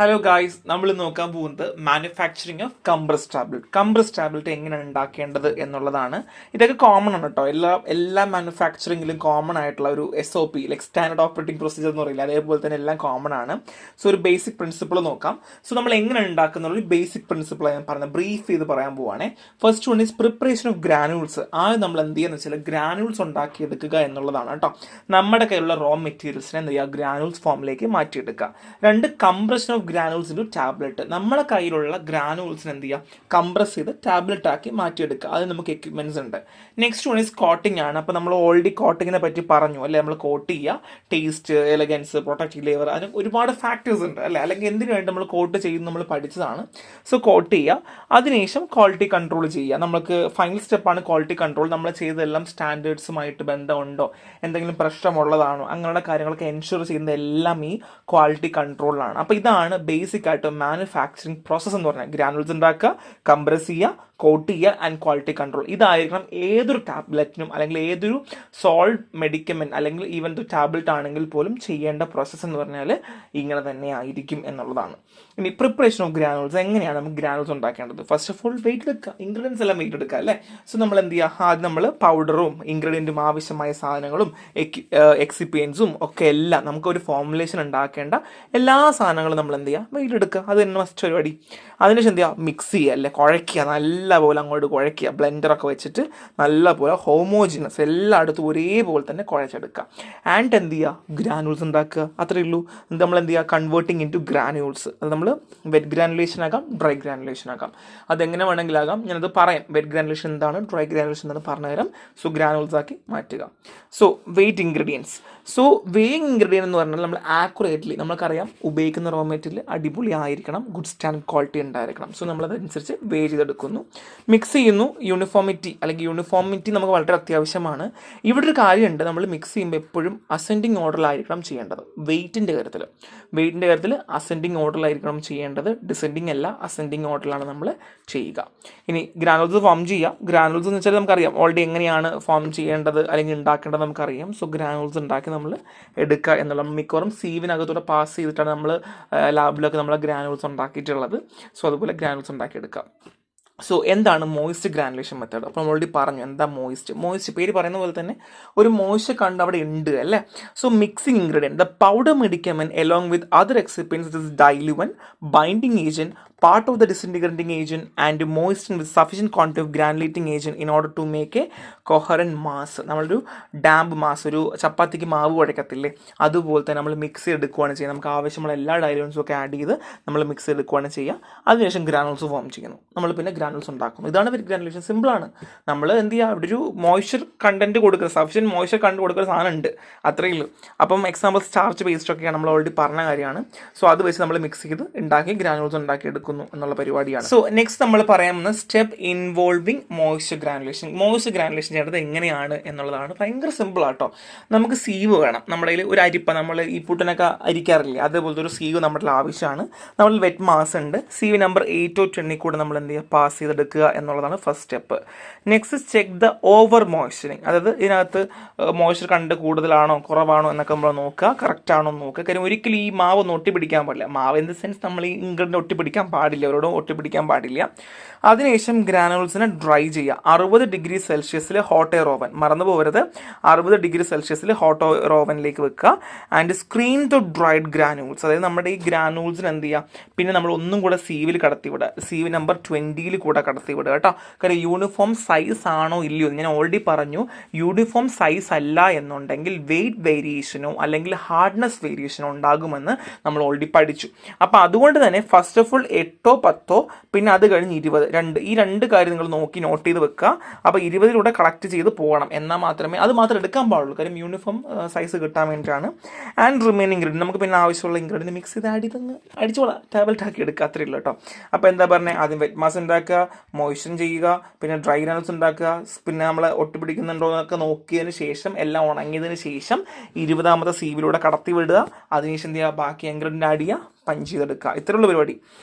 Hello guys, നമ്മൾ നോക്കാൻ പോകുന്നത് manufacturing of compress tablet. Compress tablet എങ്ങനെയാണ് ഉണ്ടാക്കേണ്ടത് എന്നുള്ളതാണ്. ഇതൊക്കെ കോമൺ ആണ് കേട്ടോ. എല്ലാ മാനുഫാക്ചറിങ്ങിലും കോമൺ ആയിട്ടുള്ള ഒരു SOP, like standard operating procedure എന്ന് പറയില്ല, അതേപോലെ തന്നെ എല്ലാം കോമൺ ആണ്. സോ ഒരു ബേസിക് പ്രിൻസിപ്പിൾ നോക്കാം. സോ നമ്മൾ എങ്ങനെ ഉണ്ടാക്കുന്ന ഒരു ബേസിക് പ്രിൻസിപ്പിൾ ഞാൻ പറഞ്ഞത് ബ്രീഫ് ചെയ്ത് പറയാൻ പോവാണേ. First one is preparation of granules. ആദ്യം നമ്മൾ എന്ത് ചെയ്യുക വെച്ചാൽ ഗ്രാനുൾസ് ഉണ്ടാക്കിയെടുക്കുക എന്നുള്ളതാണ് കേട്ടോ. നമ്മുടെ കയ്യിലുള്ള റോ മെറ്റീരിയൽസിനെ എന്ത് ചെയ്യുക, ഗ്രാനുൾസ് ഫോമിലേക്ക് മാറ്റിയെടുക്കുക. രണ്ട്, compression of granules into tablet. നമ്മുടെ കയ്യിലുള്ള ഗ്രാനുൾസിന് എന്ത് ചെയ്യുക, കംപ്രസ് ചെയ്ത് ടാബ്ലറ്റ് ആക്കി മാറ്റിയെടുക്കുക. അത് നമുക്ക് എക്യുപ്മെന്റ്സ് ഉണ്ട്. നെക്സ്റ്റ് വൺ ഈസ് കോട്ടിംഗ് ആണ്. അപ്പോൾ നമ്മൾ ഓൾറെഡി കോട്ടിങ്ങിനെ പറ്റി പറഞ്ഞു അല്ലെ. നമ്മൾ കോട്ട് ചെയ്യുക, ടേസ്റ്റ്, എലഗൻസ്, പ്രൊട്ടക്റ്റീവ് ലെയർ, അതിന് ഒരുപാട് ഫാക്ടേഴ്സ് ഉണ്ട് അല്ലെ. അല്ലെങ്കിൽ എന്തിനു വേണ്ടി നമ്മൾ കോട്ട് ചെയ്യുന്നത് നമ്മൾ പഠിച്ചതാണ്. സോ കോട്ട് ചെയ്യുക, അതിനുശേഷം ക്വാളിറ്റി കൺട്രോൾ ചെയ്യുക. നമുക്ക് ഫൈനൽ സ്റ്റെപ്പാണ് ക്വാളിറ്റി കൺട്രോൾ. നമ്മൾ ചെയ്തതെല്ലാം സ്റ്റാൻഡേർഡ്സുമായിട്ട് ബന്ധമുണ്ടോ, എന്തെങ്കിലും പ്രശ്നമുള്ളതാണോ, അങ്ങനെയുള്ള കാര്യങ്ങളൊക്കെ എൻഷുർ ചെയ്യുന്നത് എല്ലാം ഈ ക്വാളിറ്റി കൺട്രോളിലാണ്. അപ്പോൾ ഇതാണ് ബേസിക് ആയിട്ട് മാനുഫാക്ചറിങ് പ്രോസസ്സ് എന്ന് പറഞ്ഞാൽ. ഗ്രാനുൾസ് ഉണ്ടാക്കുക, കംപ്രസ് ചെയ്യുക, കോട്ട് ചെയ്യുക ആൻഡ് ക്വാളിറ്റി കൺട്രോൾ. ഇതായിരിക്കണം ഏതൊരു ടാബ്ലറ്റിനും അല്ലെങ്കിൽ ഏതൊരു സോൾഡ് മെഡിക്കമെന്റ് അല്ലെങ്കിൽ ഈവൻ ദ ടാബ്ലറ്റ് ആണെങ്കിൽ പോലും ചെയ്യേണ്ട പ്രോസസ്സ് എന്ന് പറഞ്ഞാൽ ഇങ്ങനെ തന്നെ ആയിരിക്കും എന്നുള്ളതാണ്. ഇനി പ്രിപ്പറേഷൻ ഓഫ് ഗ്രാനുൾസ്, എങ്ങനെയാണ് നമുക്ക് ഗ്രാനുൾസ് ഉണ്ടാക്കേണ്ടത്? ഫസ്റ്റ് ഓഫ് ഓൾ വെയിറ്റ് എടുക്കുക, ഇൻഗ്രീഡിയൻസ് എല്ലാം വെയിറ്റ് എടുക്കുക അല്ലേ. സോ നമ്മൾ എന്ത് ചെയ്യുക, ആദ്യം നമ്മൾ പൗഡറും ഇൻഗ്രീഡിയൻറ്റും ആവശ്യമായ സാധനങ്ങളും എക്സിപ്പിയൻസും ഒക്കെ എല്ലാം നമുക്ക് ഒരു ഫോർമുലേഷൻ ഉണ്ടാക്കേണ്ട എല്ലാ സാധനങ്ങളും നമ്മൾ എന്ത് ചെയ്യുക, വെയിറ്റ് എടുക്കുക. അത് തന്നെ ഫസ്റ്റ് പരിപാടി. അതിനുശേഷം എന്ത് ചെയ്യുക, മിക്സ് ചെയ്യുക അല്ലേ, കുഴയ്ക്കുക, നല്ലപോലെ അങ്ങോട്ട് കുഴയ്ക്കുക. ബ്ലെൻഡറൊക്കെ വെച്ചിട്ട് നല്ലപോലെ ഹോമോജിനസ് എല്ലായിടത്തും ഒരേപോലെ തന്നെ കുഴച്ചെടുക്കുക. ആൻഡ് എന്ത് ചെയ്യുക, ഗ്രാനുൾസ് ഉണ്ടാക്കുക. അത്രയേ ഉള്ളൂ. നമ്മൾ എന്ത് ചെയ്യുക, കൺവേർട്ടിങ് ഇൻ ടു ഗ്രാനുൾസ്. അത് നമ്മൾ വെറ്റ് ഗ്രാനുലേഷൻ ആകാം, ഡ്രൈ ഗ്രാനുലേഷൻ ആകാം, അതെങ്ങനെ വേണമെങ്കിലാകാം. ഞാനത് പറയാം, വെറ്റ് ഗ്രാനുലേഷൻ എന്താണ്, ഡ്രൈ ഗ്രാനുലേഷൻ എന്താണ് പറഞ്ഞു തരാം. സോ ഗ്രാനുൾസ് ആക്കി മാറ്റുക. So weight ingredients. So weighing ingredient എന്ന് പറഞ്ഞാൽ നമ്മൾ ആക്യുറേറ്റ്ലി, നമുക്കറിയാം ഉപയോഗിക്കുന്ന റോ മെറ്റീരിയൽ അടിപൊളി ആയിരിക്കണം, ഗുഡ് സ്റ്റാൻഡേർഡ് ക്വാളിറ്റി ഉണ്ടായിരിക്കണം. സോ നമ്മളതനുസരിച്ച് വേ ചെയ്തെടുക്കുന്നു, മിക്സ് ചെയ്യുന്നു. യൂണിഫോമിറ്റി നമുക്ക് വളരെ അത്യാവശ്യമാണ്. ഇവിടെ ഒരു കാര്യമുണ്ട്, നമ്മൾ മിക്സ് ചെയ്യുമ്പോൾ എപ്പോഴും അസെൻഡിങ് ഓർഡറിലായിരിക്കണം ചെയ്യേണ്ടത്. വെയിറ്റിൻ്റെ കാര്യത്തിൽ അസെൻഡിങ് ഓർഡറിലായിരിക്കണം ചെയ്യേണ്ടത്, ഡിസെൻഡിങ് അല്ല, അസെൻഡിങ് ഓർഡറിലാണ് നമ്മൾ ചെയ്യുക. ഇനി ഗ്രാനുൾസ് ഫോം ചെയ്യുക. ഗ്രാനുൾസ് എന്ന് വെച്ചാൽ നമുക്കറിയാം ഓൾറെഡി എങ്ങനെയാണ് ഫോം ചെയ്യേണ്ടത് അല്ലെങ്കിൽ ഉണ്ടാക്കേണ്ടത് നമുക്കറിയാം. സോ ഗ്രാനുൾസ് ഉണ്ടാക്കി നമ്മൾ എടുക്കുക എന്നുള്ള, മിക്കവാറും സീവിനകത്തൂടെ പാസ് ചെയ്തിട്ടാണ് നമ്മൾ ലാബിലൊക്കെ നമ്മൾ ഗ്രാനുൾസ് ഉണ്ടാക്കിയിട്ടുള്ളത്. സോ അതുപോലെ ഗ്രാനുൾസ് ഉണ്ടാക്കിയെടുക്കുക. സോ എന്താണ് മോയിസ്റ്റ് ഗ്രാനുലേഷൻ മെത്തേഡ്? അപ്പോൾ നമ്മൾ ഓൾറെഡി പറഞ്ഞു എന്താ മോയിസ്റ്റ് പേര് പറയുന്ന പോലെ തന്നെ ഒരു മോയിസ്റ്റ് കണ്ട് അവിടെ ഉണ്ട് അല്ലേ. So mixing ingredient, the powder medicament along with other excipients is diluent, binding agent, part of the disintegrating agent and moisten with sufficient quantity of granulating agent in order to make a coherent mass. നമ്മളൊരു damp mass, ഒരു ചപ്പാത്തിക്ക് മാവ് കുഴക്കത്തില്ലേ, അതുപോലെ തന്നെ നമ്മൾ mix എടുക്കുകയാണ് ചെയ്യുക. നമുക്ക് ആവശ്യമുള്ള എല്ലാ ഡൈലൂൻസും ഒക്കെ ആഡ് ചെയ്ത് നമ്മൾ മിക്സ് എടുക്കുകയാണ് ചെയ്യുക. അതിനുശേഷം ഗ്രാനുൾസ് ഫോം ചെയ്യുന്നു. നമ്മൾ പിന്നെ ഗ്രാനുൾസ് ഉണ്ടാക്കുന്നു. ഇതാണ് വെറ്റ് ഗ്രാനുലേഷൻ. സിമ്പിളാണ്. നമ്മൾ എന്ത് ചെയ്യുക, അവിടെ ഒരു മോയ്സ്ചർ കണ്ടന്റ് കൊടുക്കുക, സഫിഷ്യൻറ്റ് മോയ്സ്ചർ കണ്ടന്റ് കൊടുക്കുന്ന സാധനം ഉണ്ട്, അത്രയേ ഉള്ളൂ. അപ്പം എക്സാമ്പിൾ സ്റ്റാർച്ച് പേസ്റ്റ് ഒക്കെയാണ് നമ്മൾ ഓൾറെഡി പറഞ്ഞ കാര്യമാണ്. സോ അത് വെച്ച് നമ്മൾ മിക്സ് ചെയ്ത് ഉണ്ടാക്കി ഗ്രാനുൾസ് ഉണ്ടാക്കി എടുക്കുന്നു എന്നുള്ള പരിപാടിയാണ്. സോ നെക്സ്റ്റ് നമ്മൾ പറയാൻ പോകുന്ന step involving moisture granulation. Moisture granulation ചെയ്യേണ്ടത് എങ്ങനെയാണ് എന്നുള്ളതാണ്. ഭയങ്കര സിമ്പിൾ ആട്ടോ. നമുക്ക് സീവ് വേണം. നമ്മുടെ കയ്യിൽ ഒരു അരിപ്പ, നമ്മൾ ഈ പുട്ടിനൊക്കെ അരിക്കാറില്ലേ, അതേപോലത്തെ ഒരു സീവ് നമ്മുടെ ആവശ്യമാണ്. നമ്മൾ വെറ്റ് മാസ് ഉണ്ട്, സീവ് നമ്പർ 8 or 10 കൂടെ നമ്മൾ എന്ത് ചെയ്യുക, പാസ് ചെയ്തെടുക്കുക എന്നുള്ളതാണ് first step. Next check the over moisturising, അതായത് ഇതിനകത്ത് മോയ്സ്ചർ കണ്ട് കൂടുതലാണോ കുറവാണോ എന്നൊക്കെ നമ്മൾ നോക്കുക, കറക്റ്റ് ആണോ എന്ന് നോക്കുക. കാര്യം ഒരിക്കലും ഈ മാവ് ഒന്ന് ഒട്ടിപ്പിടിക്കാൻ പാടില്ല. മാവ് ഇൻ ദ സെൻസ് നമ്മൾ ഈ ഇൻഗ്രീഡിയൻ്റ് ഒട്ടിപ്പിടിക്കാൻ പാടില്ല, അവരോടും ഒട്ടിപ്പിടിക്കാൻ പാടില്ല. അതിനുശേഷം ഗ്രാനുൾസിനെ ഡ്രൈ ചെയ്യുക. 60 ഡിഗ്രി സെൽഷ്യസിൽ ഹോട്ട് എയർ ഓവൻ, മറന്നു പോകരുത്, 60 ഡിഗ്രി സെൽഷ്യസിൽ ഹോട്ട് എയർ ഓവനിലേക്ക് വെക്കുക. And screen to dried granules, അതായത് നമ്മുടെ ഈ ഗ്രാനുൾസിന് എന്ത് ചെയ്യുക, പിന്നെ നമ്മൾ ഒന്നും കൂടെ സീവിൽ കടത്തിവിടുക, സീവ് നമ്പർ 20 കൂടെ കടത്തിവിടുക കേട്ടോ. കാരണം യൂണിഫോം സൈസ് ആണോ ഇല്ലയോ, ഞാൻ ഓൾറെഡി പറഞ്ഞു, യൂണിഫോം സൈസ് അല്ല എന്നുണ്ടെങ്കിൽ വെയിറ്റ് വേരിയേഷനോ അല്ലെങ്കിൽ ഹാർഡ്നെസ് വേരിയേഷനോ ഉണ്ടാകുമെന്ന് നമ്മൾ ഓൾറെഡി പഠിച്ചു. അപ്പോൾ അതുകൊണ്ട് തന്നെ ഫസ്റ്റ് ഓഫ് ഓൾ 8 or 10, പിന്നെ അത് കഴിഞ്ഞ് 20, ഈ രണ്ട് കാര്യം നിങ്ങൾ നോക്കി നോട്ട് ചെയ്ത് വെക്കുക. അപ്പോൾ 20 കളക്ട് ചെയ്ത് പോകണം, എന്നാൽ മാത്രമേ അത് മാത്രം എടുക്കാൻ പാടുള്ളൂ. കാര്യം യൂണിഫോം സൈസ് കിട്ടാൻ വേണ്ടിയിട്ടാണ്. ആൻഡ് റിമൈനിങ് ഇൻഗ്രീഡിയൻറ്റ് നമുക്ക് പിന്നെ ആവശ്യമുള്ള ഇൻഗ്രീഡിയൻറ്റ് മിക്സ് ചെയ്ത് ആഡ് ചെയ്ത് അടിച്ചോളാം, ടാബ്ലറ്റ് ആക്കി എടുക്കുക, അത്രയേ ഉള്ളൂ കേട്ടോ. അപ്പോൾ എന്താ പറഞ്ഞത്, ആദ്യം വെറ്റ് മാസ് ഉണ്ടാക്കുക, മോയ്സ്ചർ ചെയ്യുക, പിന്നെ ഡ്രൈ ഗ്രാനുൾസ് ഉണ്ടാക്കുക, പിന്നെ നമ്മൾ ഒട്ടിപ്പിടിക്കുന്നുണ്ടോ എന്നൊക്കെ നോക്കിയതിന് ശേഷം എല്ലാം ഉണങ്ങിയതിന് ശേഷം 20ാമത്തെ സീവിലൂടെ കടത്തി വിടുക. അതിനുശേഷം എന്ത് ചെയ്യുക, ബാക്കി ഇൻഗ്രീഡിയൻറ്റ് ആഡ് ചെയ്യുക, പഞ്ച് ചെയ്തെടുക്കുക. ഇത്രയുള്ള പരിപാടി.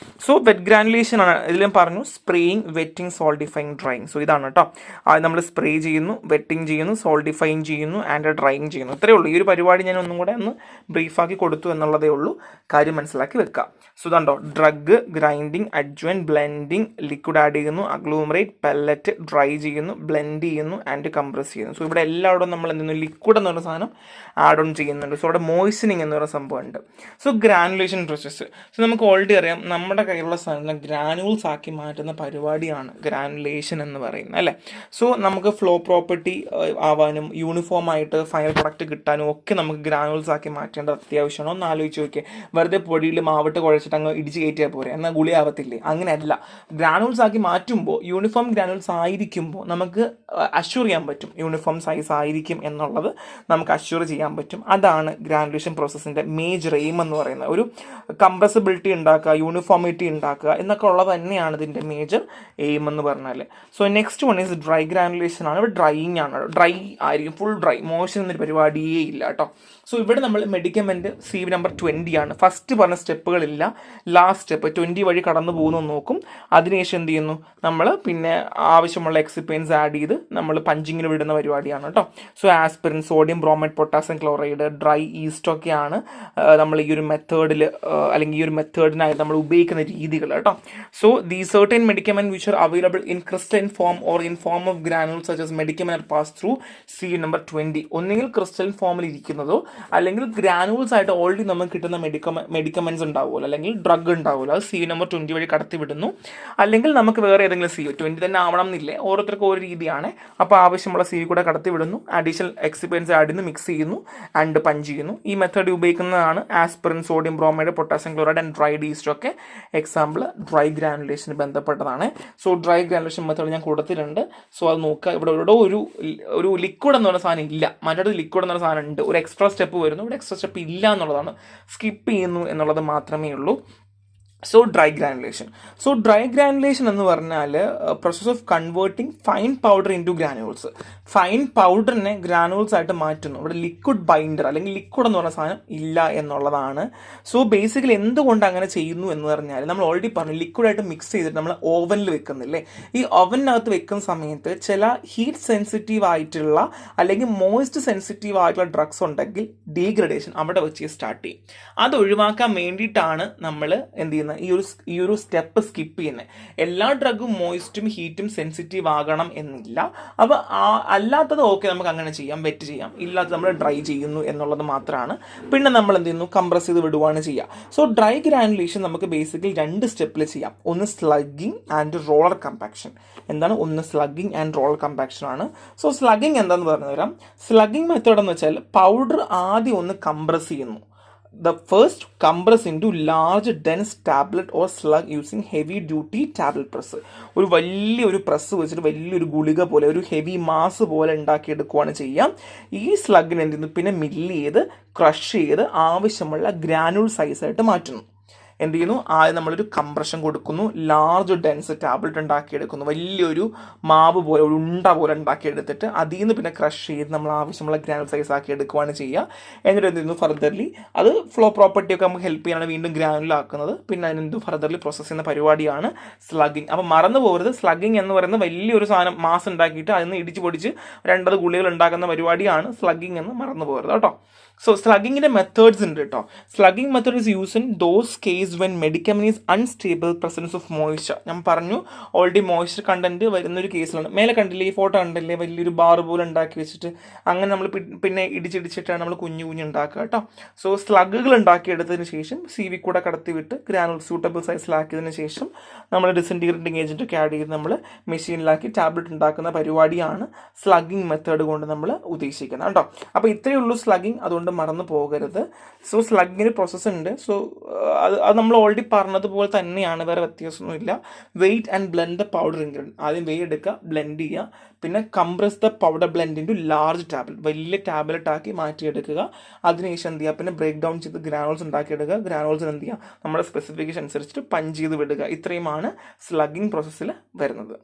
സോ വെറ്റ് ഗ്രാനുലേഷൻ ആണ്. ഇതിൽ ഞാൻ പറഞ്ഞു spraying, wetting, solidifying, drying. So ഇതാണ് കേട്ടോ. നമ്മൾ സ്പ്രേ ചെയ്യുന്നു, വെറ്റിംഗ് ചെയ്യുന്നു, സോൾഡിഫൈങ് ചെയ്യുന്നു ആൻഡ് ഡ്രൈയിങ് ചെയ്യുന്നു. ഇത്രയേ ഉള്ളൂ. ഈ ഒരു പരിപാടി ഞാൻ ഒന്നും കൂടെ ഒന്ന് ബ്രീഫാക്കി കൊടുത്തു എന്നുള്ളതേ ഉള്ളൂ. കാര്യം മനസ്സിലാക്കി വെക്കുക. സോ ഇതാണ്ടോ drug, grinding, adjuvant, blending, liquid add ചെയ്യുന്നു, അഗ്ലൂമറേറ്റ്, പെല്ലറ്റ്, ഡ്രൈ ചെയ്യുന്നു, ബ്ലെൻഡ് ചെയ്യുന്നു ആൻഡ് കംപ്രസ് ചെയ്യുന്നു. സോ ഇവിടെ എല്ലായിടും നമ്മൾ എന്ത് ചെയ്യുന്നു, ലിക്വിഡ് എന്ന് പറയുന്ന സാധനം ആഡ് ഓൺ ചെയ്യുന്നുണ്ട്. സോ അവിടെ മോയ്സനിങ് എന്ന് പറയുന്ന സംഭവമുണ്ട്. So granulation process. സോ നമുക്ക് ഓൾറെഡി അറിയാം നമ്മുടെ കയ്യിലുള്ള സാധനം ഗ്രാനുൾസ് ആക്കി മാറ്റുന്ന പരിപാടിയാണ് ഗ്രാനുലേഷൻ എന്ന് പറയുന്നത് അല്ലേ. സോ നമുക്ക് ഫ്ലോ പ്രോപ്പർട്ടി ആവാനും യൂണിഫോം ആയിട്ട് ഫൈനൽ പ്രൊഡക്റ്റ് കിട്ടാനും ഒക്കെ നമുക്ക് ഗ്രാനുൾസ് ആക്കി മാറ്റേണ്ടത് അത്യാവശ്യമാണോ എന്ന് ആലോചിച്ച് നോക്കിയേ. വെറുതെ പൊടിയിൽ മാവിട്ട് കുഴച്ചിട്ട് അങ്ങ് ഇടിച്ച് കയറ്റിയാൽ പോരെ, എന്നാൽ ഗുളിയാവത്തില്ലേ? അങ്ങനെയല്ല. ഗ്രാനുൾസ് ആക്കി മാറ്റുമ്പോൾ യൂണിഫോം ഗ്രാനുൾസ് ആയിരിക്കുമ്പോൾ നമുക്ക് അഷ്യൂർ ചെയ്യാൻ പറ്റും യൂണിഫോം സൈസ് ആയിരിക്കും എന്നുള്ളത് നമുക്ക് അഷ്യൂർ ചെയ്യാൻ പറ്റും. അതാണ് ഗ്രാനുലേഷൻ പ്രോസസ്സിൻ്റെ മേജർ എയിം എന്ന് പറയുന്നത്. ഒരു കംപ്രസിബിലിറ്റി ഉണ്ടാക്കുക, യൂണിഫോമിറ്റി ഉണ്ടാക്കുക എന്നൊക്കെ ഉള്ളത് തന്നെയാണ് ഇതിൻ്റെ മേജർ എയിം എന്ന് പറഞ്ഞാൽ. So next one is dry granulation ആണ്. ഇവിടെ ഡ്രൈയിങ് ആണ്. ഡ്രൈ ആയിരിക്കും, ഫുൾ ഡ്രൈ, മോശം എന്നൊരു പരിപാടിയേ ഇല്ല കേട്ടോ. സോ ഇവിടെ നമ്മൾ മെഡിക്കമെൻറ്റ് CV നമ്പർ 20 ആണ്. ഫസ്റ്റ് പറഞ്ഞ സ്റ്റെപ്പുകളില്ല, ലാസ്റ്റ് സ്റ്റെപ്പ് 20 വഴി കടന്നു പോകുന്നു നോക്കും. അതിനുശേഷം എന്ത് ചെയ്യുന്നു, നമ്മൾ പിന്നെ ആവശ്യമുള്ള എക്സിപ്പൻസ് ആഡ് ചെയ്ത് നമ്മൾ പഞ്ചിങ്ങിന് വിടുന്ന പരിപാടിയാണ് കേട്ടോ. So aspirin, sodium bromide, potassium chloride, dry ഈസ്റ്റൊക്കെയാണ് നമ്മൾ ഈ ഒരു മെത്തേഡിൽ അല്ലെങ്കിൽ ഈ ഒരു മെത്തേഡിനായി നമ്മൾ ഉപയോഗിക്കുന്ന രീതികൾ കേട്ടോ. So the certain medicament which are available in crystalline form or in form of granules such as medicament are pass through CV number 20. ഒന്നുകിൽ ക്രിസ്റ്റലൈൻ ഫോമിൽ ഇരിക്കുന്നതോ അല്ലെങ്കിൽ ഗ്രാനുൾസ് ആയിട്ട് ഓൾറെഡി നമുക്ക് കിട്ടുന്ന മെഡിക്കമെന്റ്സ് ഉണ്ടാവുമല്ലോ, അല്ലെങ്കിൽ ഡ്രഗ് ഉണ്ടാവുമല്ലോ, അത് CV നമ്പർ 20 വഴി കടത്തി വിടുന്നു. അല്ലെങ്കിൽ നമുക്ക് വേറെ ഏതെങ്കിലും CV 20 തന്നെ ആവണം എന്നില്ലേ, ഓരോരുത്തർക്കും ഒരു രീതിയാണ്. അപ്പോൾ ആവശ്യമുള്ള CV കൂടെ കടത്തി വിടുന്നു, അഡീഷണൽ എക്സിപ്പൻസ് ആഡ് ചെയ്യുന്നു, മിക്സ് ചെയ്യുന്നു ആൻഡ് പഞ്ച് ചെയ്യുന്നു. ഈ മെത്തേഡ് ഉപയോഗിക്കുന്നതാണ് aspirin, sodium bromide, potassium chloride and dried east ഒക്കെ എക്സാമ്പിൾ ഡ്രൈ ഗ്രാനുലേഷന് ബന്ധപ്പെട്ടതാണ്. സോ ഡ്രൈ ഗ്രാനുലേഷൻ മെത്തേഡ് ഞാൻ കൊടുത്തിട്ടുണ്ട്. സോ അത് നോക്കുക. ഇവിടെ ഒരു ലിക്വിഡ് എന്ന് പറയുന്ന സാധനം ഇല്ല, മറ്റൊരു ലിക്വിഡ് എന്ന് പറയുന്ന സാധനം ഉണ്ട്. ഒരു എക്സ്ട്രാ സ്റ്റെപ്പ് വരുന്നു, ഇവിടെ എക്സ്ട്രാ സ്റ്റെപ്പ് ഇല്ല എന്നുള്ളതാണ്, സ്കിപ്പ് ചെയ്യുന്നു എന്നുള്ളത് മാത്രമേ ഉള്ളൂ. So dry granulation. So dry granulation എന്ന് പറഞ്ഞാൽ process of converting fine powder into granules. Fine പൗഡറിനെ ഗ്രാനുവൽസ് ആയിട്ട് മാറ്റുന്നു. ഇവിടെ ലിക്വിഡ് ബൈൻഡർ അല്ലെങ്കിൽ ലിക്വിഡ് എന്ന് പറഞ്ഞ സാധനം ഇല്ല എന്നുള്ളതാണ്. സോ ബേസിക്കലി എന്തുകൊണ്ട് അങ്ങനെ ചെയ്യുന്നു എന്ന് പറഞ്ഞാൽ നമ്മൾ ഓൾറെഡി പറഞ്ഞു, ലിക്വിഡായിട്ട് മിക്സ് ചെയ്തിട്ട് നമ്മൾ ഓവനിൽ വെക്കുന്നില്ലേ. ഈ ഓവനിനകത്ത് വെക്കുന്ന സമയത്ത് ചില ഹീറ്റ് സെൻസിറ്റീവ് ആയിട്ടുള്ള അല്ലെങ്കിൽ മോയ്സ്റ്റ് സെൻസിറ്റീവ് ആയിട്ടുള്ള ഡ്രഗ്സ് ഉണ്ടെങ്കിൽ ഡീഗ്രഡേഷൻ അവിടെ വെച്ച് സ്റ്റാർട്ട് ചെയ്യും. അത് ഒഴിവാക്കാൻ വേണ്ടിയിട്ടാണ് നമ്മൾ എന്ത് ചെയ്യുന്നത്, ഈ ഒരു സ്റ്റെപ്പ് സ്കിപ്പ് ചെയ്യുന്നത്. എല്ലാ ഡ്രഗും മോയിസ്റ്റും ഹീറ്റും സെൻസിറ്റീവ് ആകണം എന്നില്ല. അപ്പോൾ അല്ലാത്തത് ഓക്കെ നമുക്ക് അങ്ങനെ ചെയ്യാം, വെറ്റ് ചെയ്യാം. ഇല്ലാത്തത് നമ്മൾ ഡ്രൈ ചെയ്യുന്നു എന്നുള്ളത് മാത്രമാണ്. പിന്നെ നമ്മൾ എന്ത് ചെയ്യുന്നു, കംപ്രസ് ചെയ്ത് വിടുവാണ് ചെയ്യുക. സോ ഡ്രൈ ഗ്രാനുലേഷൻ നമുക്ക് ബേസിക്കലി 2 സ്റ്റെപ്പിൽ ചെയ്യാം. ഒന്ന് സ്ലഗിങ് ആൻഡ് റോളർ കമ്പാക്ഷൻ. എന്താണ്? ഒന്ന് സ്ലഗിങ് ആൻഡ് റോളർ കമ്പാക്ഷൻ ആണ്. സോ സ്ലഗിങ് എന്താണെന്ന് പറഞ്ഞു തരാം. സ്ലഗിങ് മെത്തേഡ് എന്ന് വെച്ചാൽ പൗഡർ ആദ്യം ഒന്ന് കംപ്രസ് ചെയ്യുന്നു. The first compress into large dense tablet or slug using heavy duty tablet press. ഒരു വലിയൊരു പ്രസ് വെച്ചിട്ട് വലിയൊരു ഗുളിക പോലെ ഒരു ഹെവി മാസ് പോലെ ഉണ്ടാക്കിയെടുക്കുകയാണ് ചെയ്യാം. ഈ സ്ലഗിനെ എന്ത് ചെയ്യുന്നു, പിന്നെ മില്ല് ചെയ്ത് ക്രഷ് ചെയ്ത് ആവശ്യമുള്ള ഗ്രാനുൾ സൈസായിട്ട് മാറ്റുന്നു. എന്ത് ചെയ്യുന്നു, ആദ്യം നമ്മളൊരു കംപ്രഷൻ കൊടുക്കുന്നു, ലാർജ് ഡെൻസ് ടാബ്ലറ്റ് ഉണ്ടാക്കിയെടുക്കുന്നു, വലിയൊരു മാവ് പോലെ ഒരു ഉണ്ട പോലെ ഉണ്ടാക്കിയെടുത്തിട്ട് അതിൽ നിന്ന് പിന്നെ ക്രഷ് ചെയ്ത് നമ്മൾ ആവശ്യമുള്ള ഗ്രാനുൾ സൈസ് ആക്കി എടുക്കുകയാണ് ചെയ്യുക. എന്നിട്ട് എന്ത് ചെയ്യുന്നു, ഫർദർലി അത് ഫ്ലോ പ്രോപ്പർട്ടിയൊക്കെ നമുക്ക് ഹെൽപ്പ് ചെയ്യാനാണ് വീണ്ടും ഗ്രാനുലാക്കുന്നത്. പിന്നെ അതിനെന്ത് ഫർദർലി പ്രോസസ് ചെയ്യുന്ന പരിപാടിയാണ് സ്ലഗിങ്. അപ്പോൾ മറന്നു പോകരുത്, സ്ലഗിങ് എന്ന് പറയുന്നത് വലിയൊരു സാധനം മാസ് ഉണ്ടാക്കിയിട്ട് അതിൽ നിന്ന് ഇടിച്ച് പൊടിച്ച് 2 ഗുളികൾ ഉണ്ടാക്കുന്ന പരിപാടിയാണ് സ്ലഗിങ് എന്ന് മറന്നു പോകരുത് കേട്ടോ. സോ സ്ലഗിങ്ങിൻ്റെ മെത്തേഡ്സ് ഉണ്ട് കേട്ടോ. Slugging method is use in those case when medicament is unstable presence of moisture. ഞാൻ പറഞ്ഞു ഓൾറെഡി മോയ്സ്ചർ കണ്ടന്റ് വരുന്നൊരു കേസിലാണ്. മേലെ കണ്ടില്ലേ, ഈ ഫോട്ടോ കണ്ടില്ലേ, വലിയൊരു ബാർ പോലെ ഉണ്ടാക്കി വെച്ചിട്ട് അങ്ങനെ നമ്മൾ പിന്നെ ഇടിച്ചിടിച്ചിട്ടാണ് നമ്മൾ കുഞ്ഞു ഉണ്ടാക്കുക കേട്ടോ. സോ സ്ലഗുകൾ ഉണ്ടാക്കിയെടുത്തതിന് ശേഷം CV കൂടെ കടത്തി വിട്ട് ഗ്രാനുൾ സൂട്ടബിൾ സൈസിലാക്കിയതിന് ശേഷം നമ്മൾ ഡിസിൻറ്റിഗ്രേറ്റിംഗ് ഏജന്റ് ഒക്കെ ആഡ് ചെയ്ത് നമ്മൾ മെഷീനിലാക്കി ടാബ്ലറ്റ് ഉണ്ടാക്കുന്ന പരിപാടിയാണ് സ്ലഗിങ് മെത്തേഡ് കൊണ്ട് നമ്മൾ ഉദ്ദേശിക്കുന്നത് കേട്ടോ. അപ്പോൾ ഇത്രയേ ഉള്ളൂ സ്ലഗിങ്, അതുകൊണ്ട് മറന്നു പോകരുത്. സോ സ്ലഗിന് പ്രോസസ്സ് ഉണ്ട്. സോ അത് നമ്മൾ ഓൾറെഡി പറഞ്ഞതുപോലെ തന്നെയാണ്, വേറെ വ്യത്യാസമൊന്നുമില്ല. Weight and blend the powder ingredient. ആദ്യം വെയ് എടുക്കുക, ബ്ലെൻഡ് ചെയ്യുക, പിന്നെ compress the powder blend into large tablet, വലിയ ടാബ്ലറ്റ് ആക്കി മാറ്റിയെടുക്കുക. അതിനുശേഷം എന്ത് ചെയ്യുക, പിന്നെ ബ്രേക്ക് ഡൗൺ ചെയ്ത് ഗ്രാനുൾസ് ഉണ്ടാക്കിയെടുക്കുക. ഗ്രാനുൾസിന് എന്ത് ചെയ്യുക, നമ്മുടെ സ്പെസിഫിക്കേഷൻ അനുസരിച്ചിട്ട് പഞ്ച് ചെയ്ത് വിടുക. ഇത്രയുമാണ് സ്ലഗിങ് പ്രോസസ്സിൽ വരുന്നത്.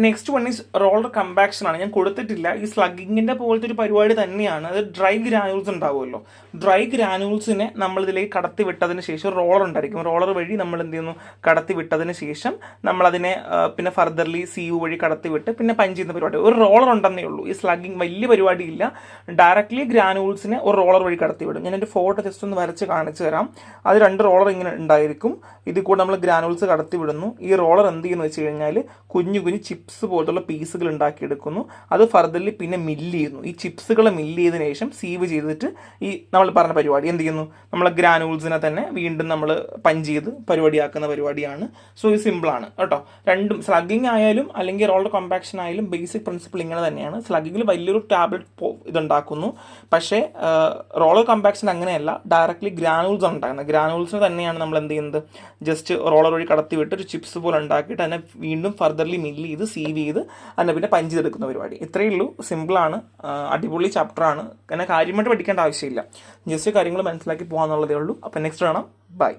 നെക്സ്റ്റ് വൺ ഈസ് റോളർ കമ്പാക്ഷൻ ആണ്. ഞാൻ കൊടുത്തിട്ടില്ല. ഈ സ്ലഗിങ്ങിന്റെ പോലത്തെ ഒരു പരിപാടി തന്നെയാണ്. അത് ഡ്രൈ ഗ്രാനുൾസ് ഉണ്ടാവുമല്ലോ. ഡ്രൈ ഗ്രാനുൾസിനെ നമ്മൾ ഇതിലേക്ക് കടത്തി വിട്ടതിന് ശേഷം റോളർ ഉണ്ടായിരിക്കും. റോളർ വഴി നമ്മൾ എന്ത് ചെയ്യുന്നു, കടത്തി വിട്ടതിന് ശേഷം നമ്മളതിനെ പിന്നെ ഫർദർലി CU വഴി കടത്തി വിട്ട് പിന്നെ പഞ്ച് ചെയ്യുന്ന പരിപാടി. ഒരു റോളർ ഉണ്ടെന്നേ ഉള്ളൂ. ഈ സ്ലഗിങ് വലിയ പരിപാടിയില്ല. ഡയറക്ട്ലി ഗ്രാനുൾസിനെ ഒരു റോളർ വഴി കടത്തി വിടും. ഞാൻ എൻ്റെ ഫോട്ടോ ജസ്റ്റ് ഒന്ന് വരച്ച് കാണിച്ചു തരാം. അത് 2 റോളർ ഇങ്ങനെ ഉണ്ടായിരിക്കും. ഇതിൽ കൂടെ നമ്മൾ ഗ്രാനുൾസ് കടത്തി വിടുന്നു. ഈ റോളർ എന്ത് ചെയ്യുന്നു വെച്ച് കഴിഞ്ഞാൽ കുഞ്ഞു കുഞ്ഞു ചിപ്സ് പോലത്തുള്ള പീസുകൾ ഉണ്ടാക്കിയെടുക്കുന്നു. അത് ഫർദർലി പിന്നെ മില്ല് ചെയ്യുന്നു. ഈ ചിപ്സുകൾ മില്ല് ചെയ്തതിനു ശേഷം സീവ് ചെയ്തിട്ട് ഈ നമ്മൾ പറഞ്ഞ പരിപാടി എന്ത് ചെയ്യുന്നു, നമ്മൾ ഗ്രാനുൾസിനെ തന്നെ വീണ്ടും നമ്മൾ പഞ്ച് ചെയ്ത് പരിപാടിയാക്കുന്ന പരിപാടിയാണ്. സോ ഇത് സിമ്പിളാണ് കേട്ടോ. രണ്ടും സ്ലഗിങ് ആയാലും അല്ലെങ്കിൽ റോളർ കോമ്പാക്ഷൻ ആയാലും ബേസിക് പ്രിൻസിപ്പിൾ ഇങ്ങനെ തന്നെയാണ്. സ്ലഗിങ്ങിൽ വലിയൊരു ടാബ്ലറ്റ് ഇതുണ്ടാക്കുന്നു. പക്ഷേ റോളർ കോമ്പാക്ഷൻ അങ്ങനെയല്ല. ഡയറക്ട്ലി ഗ്രാനുൾസ് ഉണ്ടാക്കുന്നത്. ഗ്രാനുൾസിന് തന്നെയാണ് നമ്മൾ എന്ത് ചെയ്യുന്നത്, ജസ്റ്റ് റോളർ വഴി കടത്തി വിട്ട് ഒരു ചിപ്സ് പോലെ ഉണ്ടാക്കിയിട്ട് അതിനെ വീണ്ടും ഫർദർലി മില്ല് ചെയ്ത് സീവ് ചെയ്ത് അതിനെ പിന്നെ പഞ്ച് ചെയ്തെടുക്കുന്ന പരിപാടി. ഇത്രയേ ഉള്ളൂ. സിമ്പിളാണ്. അടിപൊളി ചാപ്റ്ററാണ്. അങ്ങനെ കാര്യമായിട്ട് പഠിക്കേണ്ട ആവശ്യമില്ല. ജസ്റ്റ് കാര്യങ്ങൾ മനസ്സിലാക്കി പോകാന്നുള്ളതേ ഉള്ളൂ. അപ്പം നെക്സ്റ്റ് കാണാം. ബൈ.